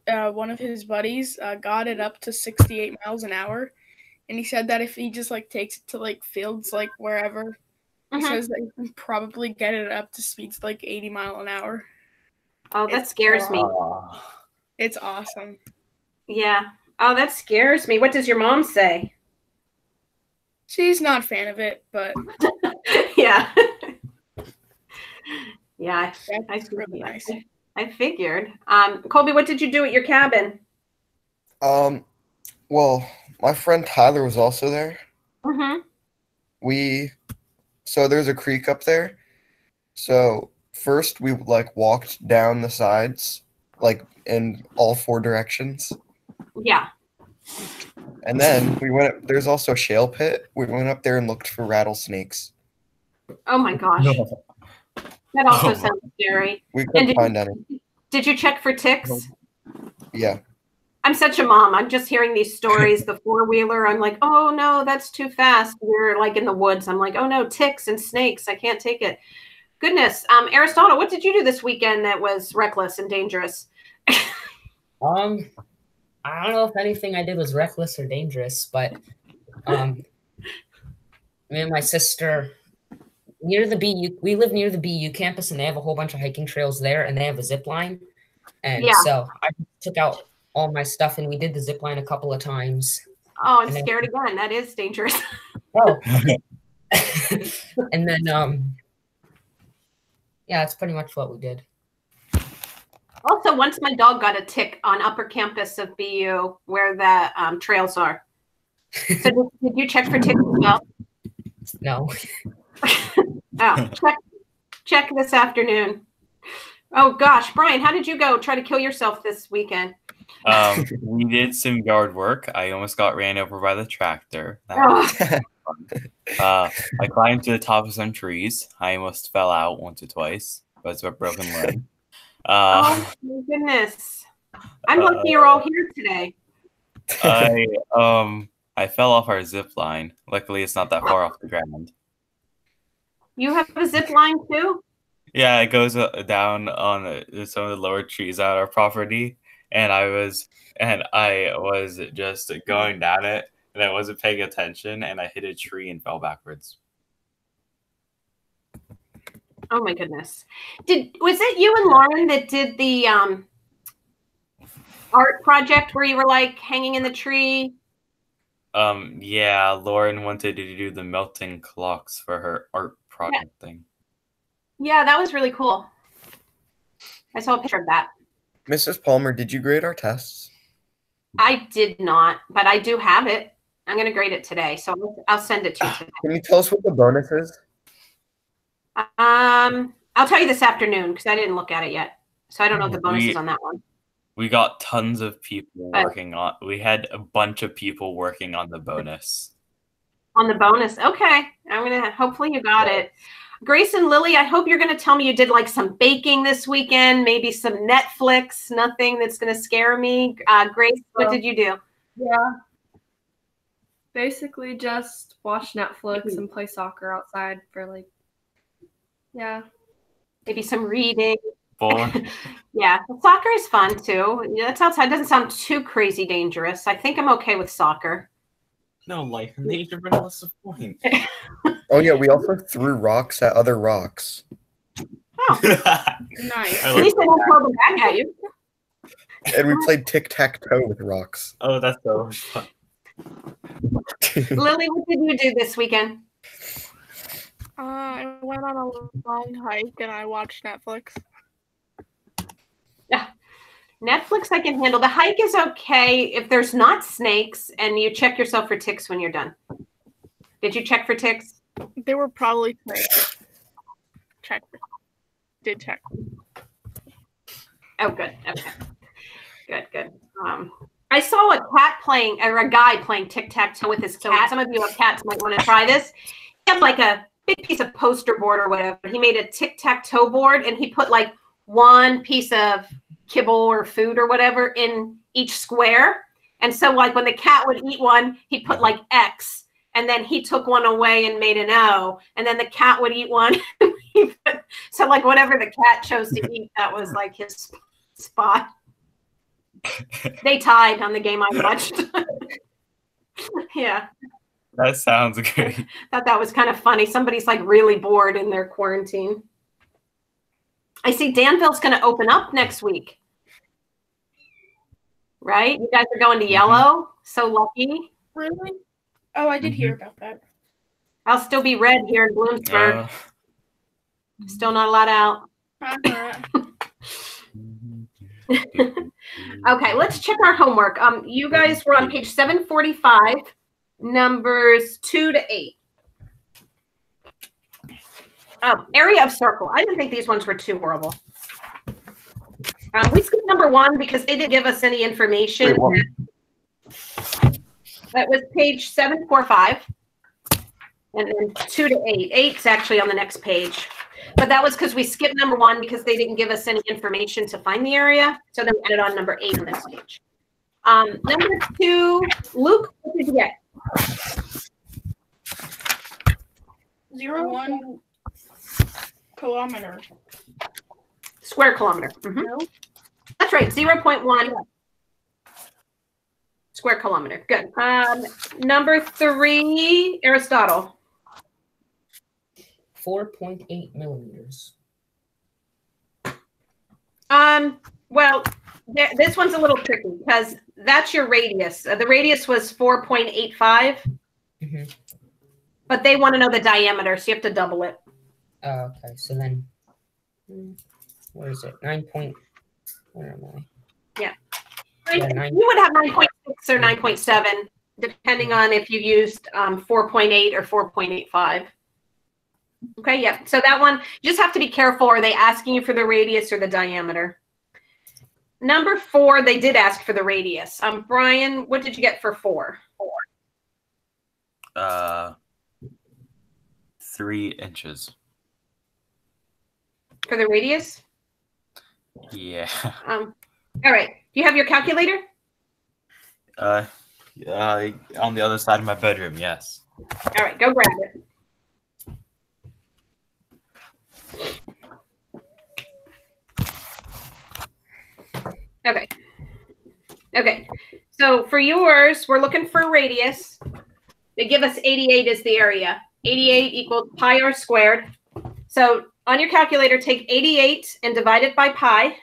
one of his buddies got it up to 68 miles an hour, and he said that if he just like takes it to like fields like wherever, he says that he can probably get it up to speeds like 80 mile an hour. Oh, that scares me. It's awesome. Yeah. Oh, that scares me. What does your mom say? She's not a fan of it, but yeah. Yeah, that's really nice. I figured. Colby, what did you do at your cabin? Well, my friend Tyler was also there. So there's a creek up there. So first we like walked down the sides, like in all 4 directions. Yeah. And then there's also a shale pit. We went up there and looked for rattlesnakes. Oh my gosh. No. That also sounds scary. We couldn't find any. Did you check for ticks? Yeah. I'm such a mom. I'm just hearing these stories, the 4-wheeler. I'm like, oh no, that's too fast. We're like in the woods. I'm like, oh no, ticks and snakes. I can't take it. Goodness. Aristotle, what did you do this weekend that was reckless and dangerous? I don't know if anything I did was reckless or dangerous, but me and my sister we live near the BU campus, and they have a whole bunch of hiking trails there, and they have a zip line. And so I took out all my stuff, and we did the zip line a couple of times. Oh, I'm scared again. That is dangerous. Oh. And then, yeah, that's pretty much what we did. Also, once my dog got a tick on upper campus of BU where the trails are. So did you check for ticks as well? No. Oh, check this afternoon. Oh gosh, Brian, how did you go try to kill yourself this weekend? We did some yard work. I almost got ran over by the tractor. I climbed to the top of some trees. I almost fell out once or twice, but it's a broken leg. Oh my goodness! I'm lucky you're all here today. I fell off our zip line. Luckily, it's not that far off the ground. You have a zip line too? Yeah, it goes down on some of the lower trees on our property, and I was just going down it, and I wasn't paying attention, and I hit a tree and fell backwards. Oh my goodness! Was it you and Lauren that did the art project where you were like hanging in the tree? Yeah, Lauren wanted to do the melting clocks for her art project thing. Yeah, that was really cool. I saw a picture of that. Mrs. Palmer, did you grade our tests? I did not, but I do have it. I'm going to grade it today, so I'll send it to you today. Can you tell us what the bonus is? I'll tell you this afternoon because I didn't look at it yet. So I don't know what the bonus is on that one. We got tons of people working on. We had a bunch of people working on the bonus. On the bonus, okay. Hopefully you got it. Grace and Lily, I hope you're gonna tell me you did like some baking this weekend, maybe some Netflix. Nothing that's gonna scare me. Grace, what did you do? Yeah, basically just watch Netflix and play soccer outside for like, maybe some reading. Fun. Yeah, soccer is fun too. Yeah, that's outside. Doesn't sound too crazy dangerous. I think I'm okay with soccer. No, life and nature, but what's the point? Oh yeah, we also threw rocks at other rocks. Oh, Nice. at least they don't throw them back at you. And we played tic-tac-toe with rocks. Oh, that's so fun. Lily, what did you do this weekend? I went on a long hike and I watched Netflix. Yeah, Netflix I can handle. The hike is okay if there's not snakes and you check yourself for ticks when you're done. Did you check for ticks? They were probably snakes. Did check. Oh, good. Okay. Good. I saw a guy playing tic-tac-toe with his cat. Some of you have cats might want to try this. He had like a big piece of poster board or whatever. He made a tic-tac-toe board and he put like one piece of kibble or food or whatever in each square. And so like when the cat would eat one, he put like X, and then he took one away and made an O, and then the cat would eat one. So like whatever the cat chose to eat, that was like his spot. They tied on the game I watched. Yeah. That sounds great. Thought that was kind of funny. Somebody's like really bored in their quarantine. I see Danville's going to open up next week. Right? You guys are going to yellow. So lucky. Really? Oh, I did hear about that. I'll still be red here in Bloomsburg. Still not allowed out. Okay, let's check our homework. You guys were on page 745, numbers 2 to 8. Area of circle. I didn't think these ones were too horrible. We skipped number 1 because they didn't give us any information. That was page 745. And then 2 to 8. 8's actually on the next page. But that was because we skipped number 1 because they didn't give us any information to find the area. So then we added on number 8 on this page. Number 2, Luke, what did you get? 0.1 kilometer. Square kilometer. No. That's right, 0.1 square kilometer. Good. Number 3, Aristotle. 4.8 millimeters. Well, this one's a little tricky because that's your radius. The radius was 4.85, but they want to know the diameter, so you have to double it. Okay, so then, where is it? 9 point, where am I? Yeah. You would have 9.6 or 9.7, depending on if you used 4.8 or 4.85. Okay, yeah. So that one, you just have to be careful. Are they asking you for the radius or the diameter? Number 4, they did ask for the radius. Brian, what did you get for 4? 3 inches. For the radius? Yeah. All right. Do you have your calculator? On the other side of my bedroom, yes. All right, go grab it. Okay. Okay. So for yours, we're looking for radius. They give us 88 as the area. 88 equals pi r squared. So on your calculator, take 88 and divide it by pi.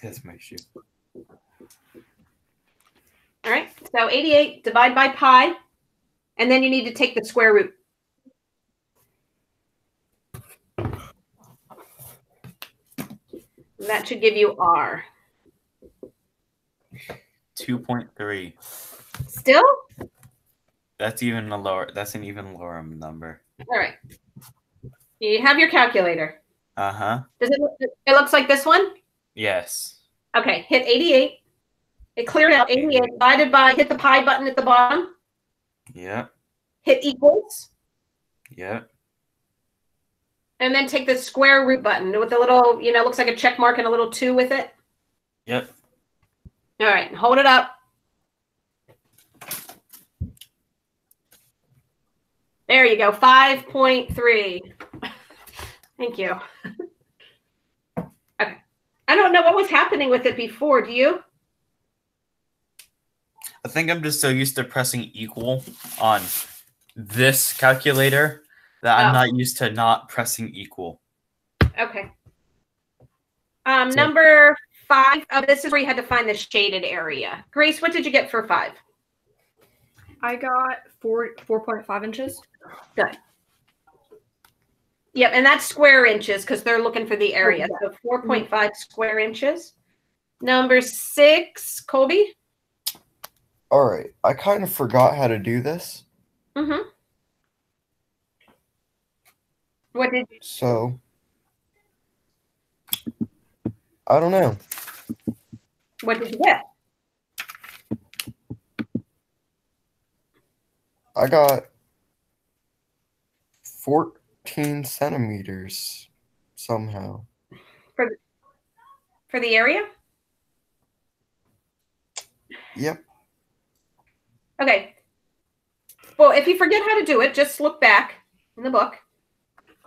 That's my shoe. All right. So 88 divide by pi. And then you need to take the square root. That should give you R. 2.3. Still? That's even a lower. That's an even lower number. All right. You have your calculator. Uh-huh. Does it look? It looks like this one? Yes. Okay. Hit 88. It cleared out 88 divided by. Hit the pi button at the bottom. Yep. Hit equals. Yep. And then take the square root button with the little, looks like a check mark and a little 2 with it. Yep. All right, hold it up. There you go, 5.3. Thank you. Okay. I don't know what was happening with it before, do you? I think I'm just so used to pressing equal on this calculator that I'm not used to not pressing equal. Okay. Number 5. This is where you had to find the shaded area. Grace, what did you get for 5? I got 4.5 inches. Good. Yep, and that's square inches because they're looking for the area. So 4.5 square inches. Number 6, Colby. All right. I kind of forgot how to do this. Mm-hmm. What did you? So, I don't know. What did you get? I got 14 centimeters somehow. For the area? Yep. Okay. Well, if you forget how to do it, just look back in the book.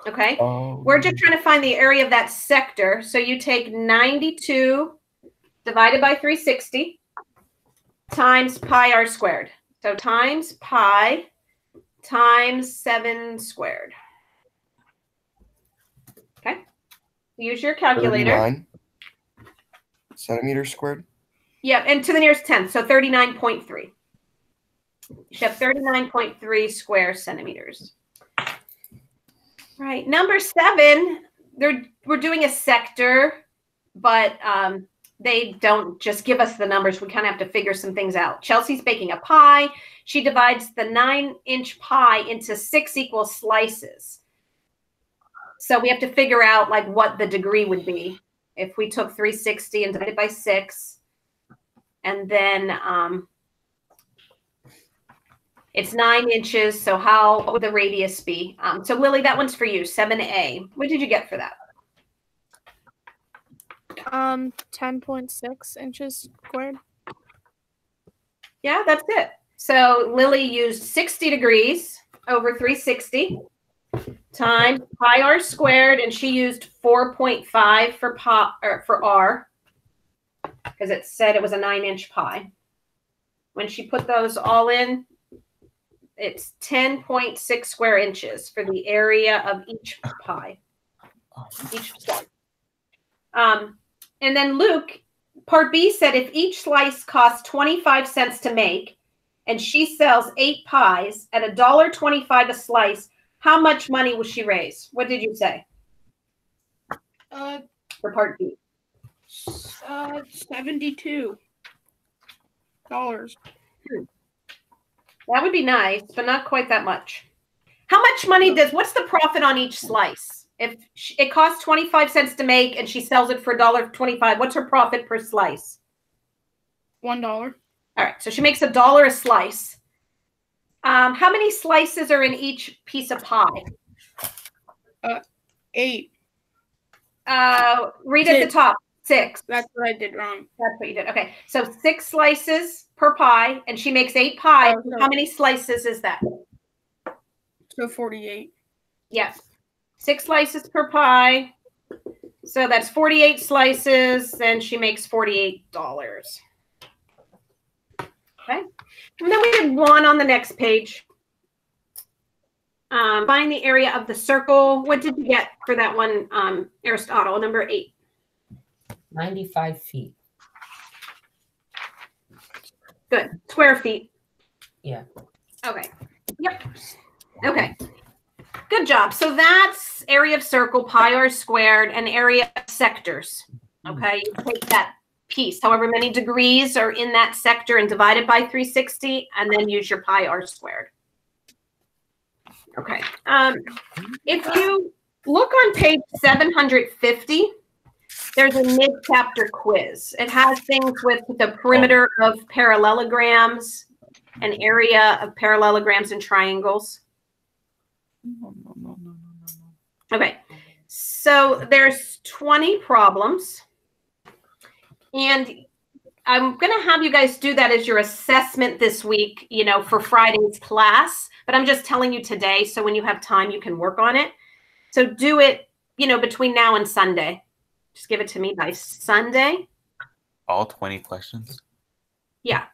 Okay. We're just trying to find the area of that sector. So you take 92 divided by 360 times pi r squared. So times pi times 7 squared. Okay. Use your calculator. 39 centimeters squared. Yeah, and to the nearest 10th, so 39.3. You should have 39.3 square centimeters. Right. Number 7, we're doing a sector, but they don't just give us the numbers. We kind of have to figure some things out. Chelsea's baking a pie. She divides the 9-inch pie into 6 equal slices. So we have to figure out like what the degree would be if we took 360 and divided by 6. And then it's 9 inches. So what would the radius be? So Lily, that one's for you, 7A. What did you get for that? 10.6 inches squared. Yeah, that's it. So Lily used 60 degrees over 360 times pi r squared, and she used 4.5 for r because it said it was a 9-inch pie. When she put those all in, it's 10.6 square inches for the area of each pie. Each slice. And then Luke, part B said if each slice costs 25 cents to make and she sells 8 pies at $1.25 a slice, how much money will she raise? What did you say? For part B. $72. That would be nice, but not quite that much. How much money what's the profit on each slice? If it costs 25 cents to make and she sells it for $1.25, what's her profit per slice? $1. All right, so she makes $1 a slice. How many slices are in each piece of pie? 8. Read at the top. 6. That's what I did wrong. That's what you did. Okay, so 6 slices per pie, and she makes 8 pies. Okay. How many slices is that? So 48. Yes. 6 slices per pie. So that's 48 slices, and she makes $48. Okay. And then we did 1 on the next page. Find the area of the circle. What did you get for that one, Aristotle, number 8? 95 feet. Good. Square feet. Yeah. Okay. Yep. Okay. Good job. So that's area of circle, pi r squared, and area of sectors. Okay. You take that piece, however many degrees are in that sector, and divide it by 360, and then use your pi r squared. Okay. If you look on page 750, there's a mid-chapter quiz. It has things with the perimeter of parallelograms, an area of parallelograms and triangles. Okay, so there's 20 problems, and I'm going to have you guys do that as your assessment this week, for Friday's class, but I'm just telling you today, so when you have time, you can work on it. So do it, between now and Sunday. Just give it to me by Sunday. All 20 questions? Yeah.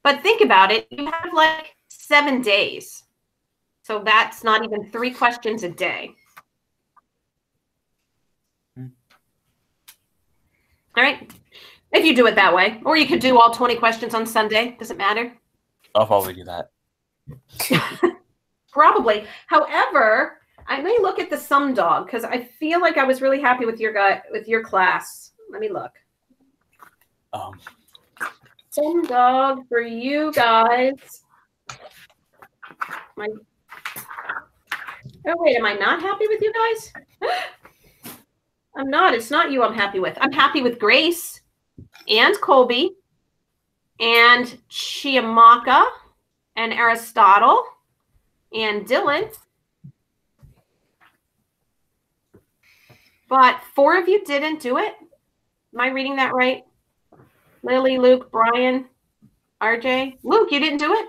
But think about it. You have like 7 days. So that's not even 3 questions a day. All right. If you do it that way. Or you could do all 20 questions on Sunday. Doesn't matter. I'll probably do that. Probably. However, I may look at the sum dog because I feel like I was really happy with your class. Let me look. Sum dog for you guys. Oh wait, am I not happy with you guys? I'm not. It's not you I'm happy with. I'm happy with Grace and Colby and Chiamaka and Aristotle and Dylan. But 4 of you didn't do it. Am I reading that right? Lily, Luke, Brian, RJ. Luke, you didn't do it?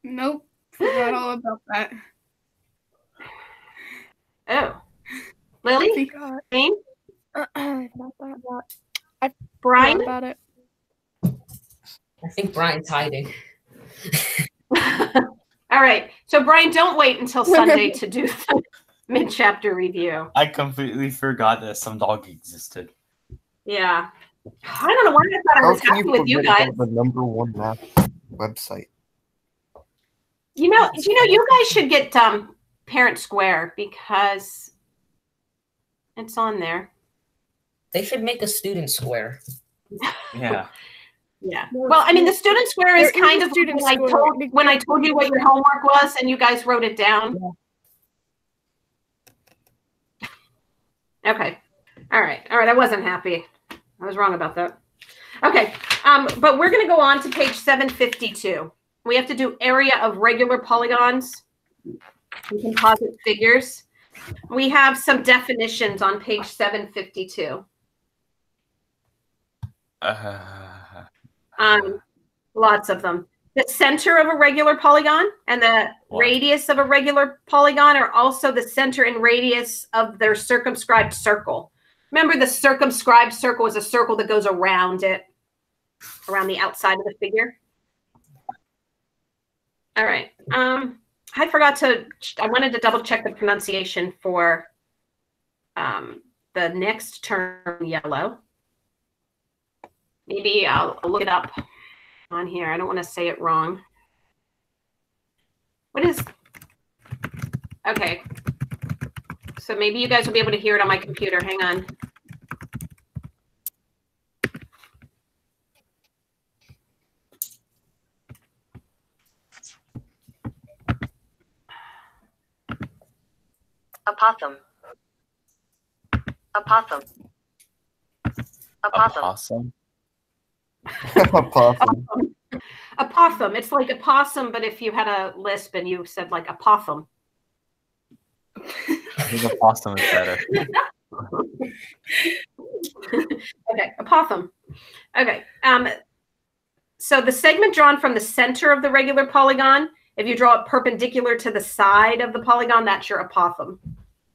Nope. Forgot all about that. Oh. Lily? I Jane? Brian? about it. I think Brian's hiding. All right. So, Brian, don't wait until Sunday to do the mid-chapter review. I completely forgot that some dog existed. Yeah. I don't know why I thought I was happy with you guys. The #1 math website. You know, you guys should get Parent Square because it's on there. They should make a student square. Yeah. Yeah. Well, I mean, the student square is kind of when I told you what your homework was and you guys wrote it down. Yeah. Okay. All right. I wasn't happy. I was wrong about that. Okay. But we're going to go on to page 752. We have to do area of regular polygons and composite figures. We have some definitions on page 752. Lots of them. The center of a regular polygon and the radius of a regular polygon are also the center and radius of their circumscribed circle. Remember, the circumscribed circle is a circle that goes around it, around the outside of the figure. All right. I wanted to double check the pronunciation for the next term, yellow. Maybe I'll look it up on here. I don't want to say it wrong. What is, okay. So maybe you guys will be able to hear it on my computer. Hang on. Opossum. Opossum. Opossum. Opossum. Opossum. It's like a possum, but if you had a lisp and you said like a possum. I think opossum is better. Okay, opossum. Okay. So the segment drawn from the center of the regular polygon, if you draw it perpendicular to the side of the polygon, that's your opossum.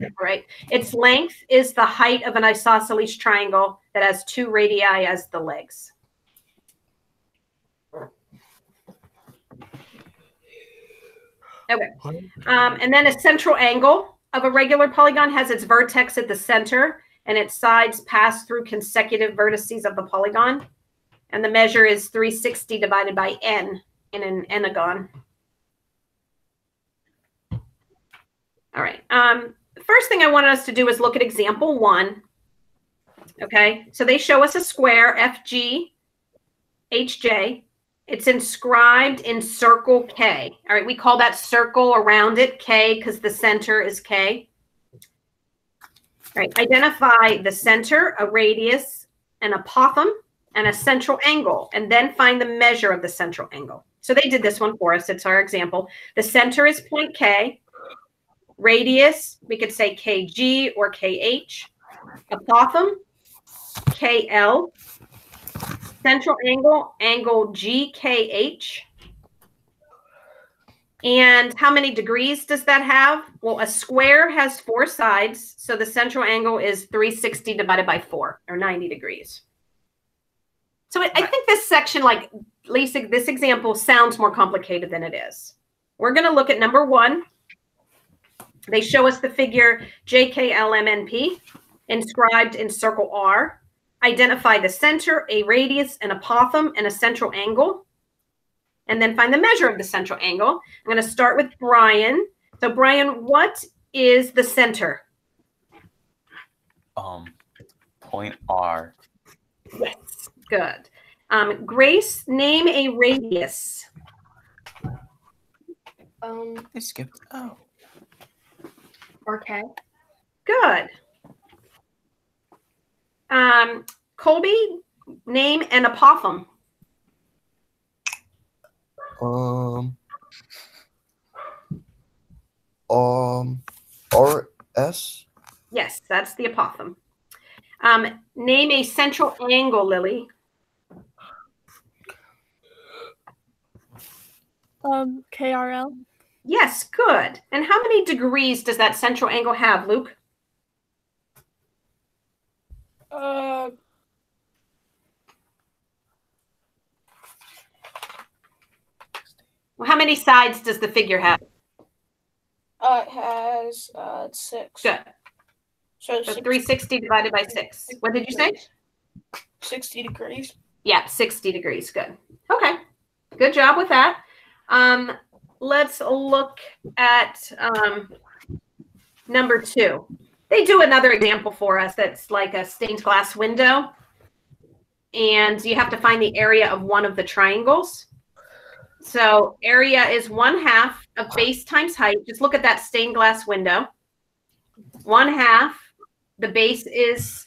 All right. Its length is the height of an isosceles triangle that has 2 radii as the legs. Okay. And then a central angle of a regular polygon has its vertex at the center and its sides pass through consecutive vertices of the polygon. And the measure is 360 divided by n in an entagon. All right. The first thing I wanted us to do is look at example 1. Okay. So they show us a square, FG, HJ. It's inscribed in circle K. All right. We call that circle around it K because the center is K. All right. Identify the center, a radius, an apothem, and a central angle, and then find the measure of the central angle. So they did this one for us. It's our example. The center is point K. Radius, we could say KG or KH. Apothem, KL. Central angle, angle GKH. And how many degrees does that have? Well, a square has 4 sides, so the central angle is 360 divided by 4, or 90 degrees. So I think this section, like Lisa, this example sounds more complicated than it is. We're going to look at number 1. They show us the figure JKLMNP inscribed in circle R. Identify the center, a radius, an apothem, and a central angle. And then find the measure of the central angle. I'm going to start with Brian. So Brian, what is the center? Point R. Yes, good. Grace, name a radius. I skipped. Oh. Okay. Good. Colby, name an apothem. RS? Yes, that's the apothem. Name a central angle, Lily. KRL. Yes, good. And how many degrees does that central angle have, Luke? Well, how many sides does the figure have? It has 6. Good. So 360 divided by 6. What did you say? 60 degrees. Yeah, 60 degrees. Good. Okay. Good job with that. Let's look at number 2. They do another example for us that's like a stained glass window. And you have to find the area of one of the triangles. So area is 1/2 of base times height. Just look at that stained glass window. 1/2. The base is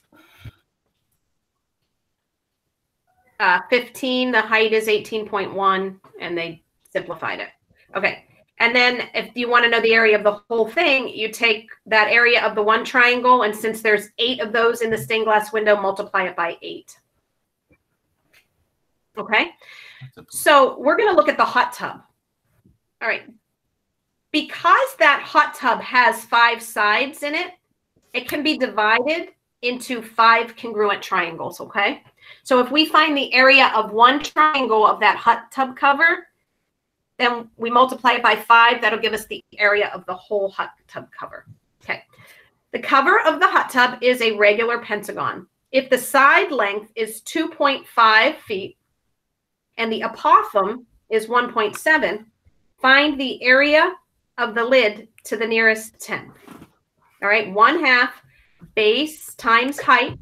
15. The height is 18.1. And they simplified it. Okay. And then if you want to know the area of the whole thing, you take that area of the one triangle. And since there's 8 of those in the stained glass window, multiply it by 8. Okay. So we're going to look at the hot tub. All right. Because that hot tub has 5 sides in it, it can be divided into 5 congruent triangles. Okay. So if we find the area of one triangle of that hot tub cover, then we multiply it by 5. That'll give us the area of the whole hot tub cover. Okay. The cover of the hot tub is a regular pentagon. If the side length is 2.5 feet and the apothem is 1.7, find the area of the lid to the nearest 10th. All right. 1/2 base times height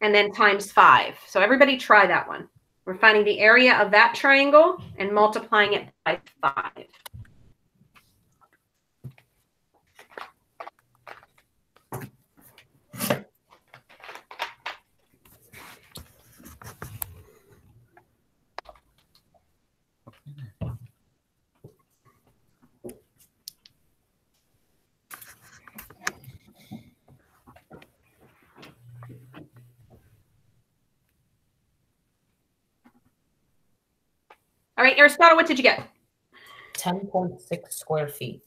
and then times 5. So everybody try that one. We're finding the area of that triangle and multiplying it by 5. All right, Aristotle, what did you get? 10.6 square feet.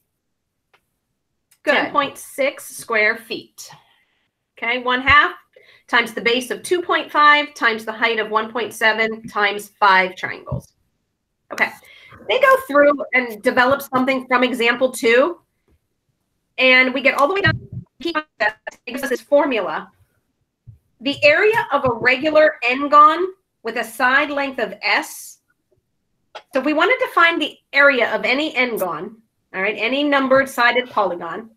Good. 10.6 square feet. Okay, 1/2 times the base of 2.5 times the height of 1.7 times 5 triangles. Okay, they go through and develop something from example 2, and we get all the way down to this formula. The area of a regular n-gon with a side length of s. So if we wanted to find the area of any n-gon, all right, any numbered sided polygon,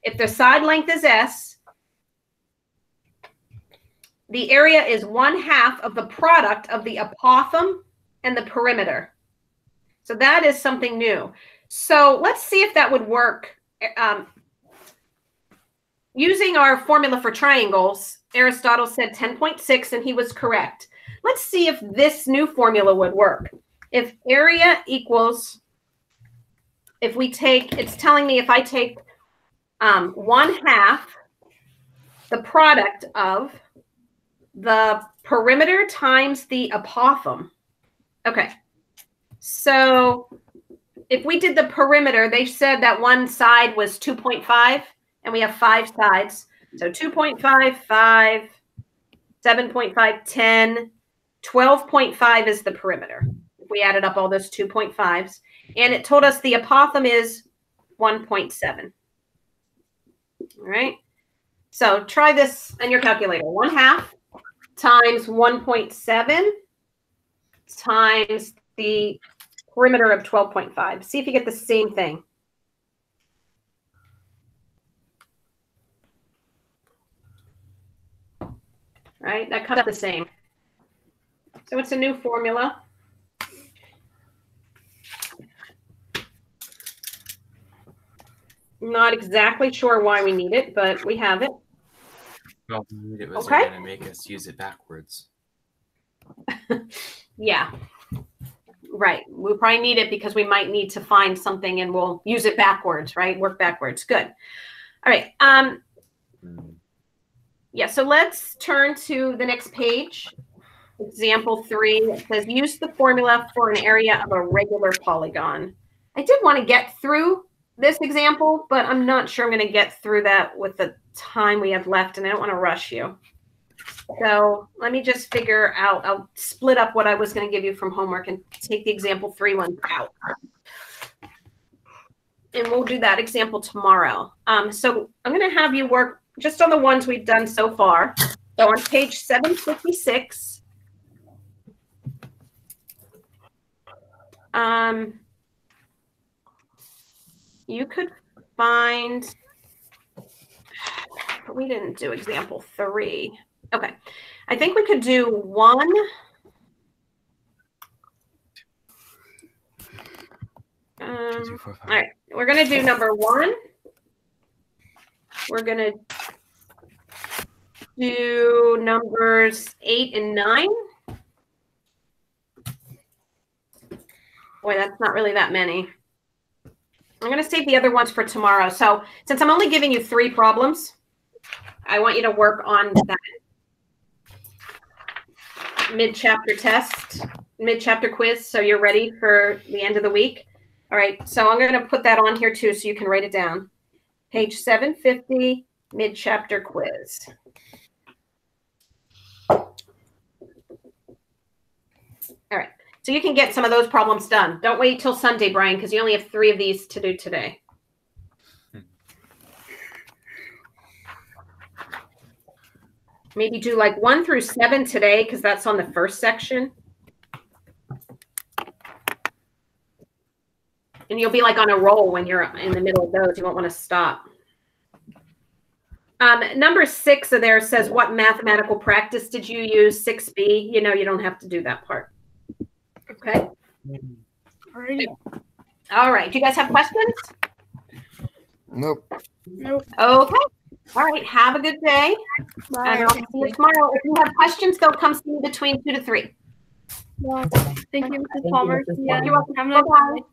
if the side length is s, the area is 1/2 of the product of the apothem and the perimeter. So that is something new. So let's see if that would work. Using our formula for triangles, Aristotle said 10.6 and he was correct. Let's see if this new formula would work. If area equals, if we take, it's telling me if I take 1/2 the product of the perimeter times the apothem. Okay. So if we did the perimeter, they said that one side was 2.5 and we have 5 sides. So 2.5, 5, 7.5, 10, 12.5 is the perimeter. We added up all those 2.5s, and it told us the apothem is 1.7. All right. So try this on your calculator. 1/2 times 1.7 times the perimeter of 12.5. See if you get the same thing. All right. That comes out the same. So it's a new formula. Not exactly sure why we need it, but we have it. Well, it was Okay. going to make us use it backwards. Yeah. Right. We'll probably need it because we might need to find something and we'll use it backwards, right? Work backwards. Good. All right. Yeah, so let's turn to the next page. Example 3. It says use the formula for an area of a regular polygon. I did want to get through this example, but I'm not sure I'm going to get through that with the time we have left, and I don't want to rush you. So let me just figure out, I'll split up what I was going to give you from homework and take the example 3 one out. And we'll do that example tomorrow. So I'm going to have you work just on the ones we've done so far. So on page 756, you could find, but we didn't do example 3. Okay. I think we could do 1. All right. We're going to do number 1. We're going to do numbers 8 and 9. Boy, that's not really that many. I'm going to save the other ones for tomorrow. So since I'm only giving you 3 problems, I want you to work on that mid-chapter test, mid-chapter quiz, so you're ready for the end of the week. All right, so I'm going to put that on here too so you can write it down. Page 750, mid-chapter quiz. All right, so you can get some of those problems done. Don't wait till Sunday, Brian, because you only have 3 of these to do today. Maybe do like 1 through 7 today, because that's on the first section. And you'll be like on a roll when you're in the middle of those. You won't want to stop. Number 6 of there says, what mathematical practice did you use? 6B. You know, you don't have to do that part. Okay. Alrighty. All right. Do you guys have questions? Nope. Nope. Okay. All right. Have a good day. Bye. And I'll see you tomorrow. If you have questions, they'll come see me between 2 to 3. Well, thank you, Mrs. Thank you, Palmer. Mrs. Yeah, Palmer. You're welcome. have a nice Bye-bye. day.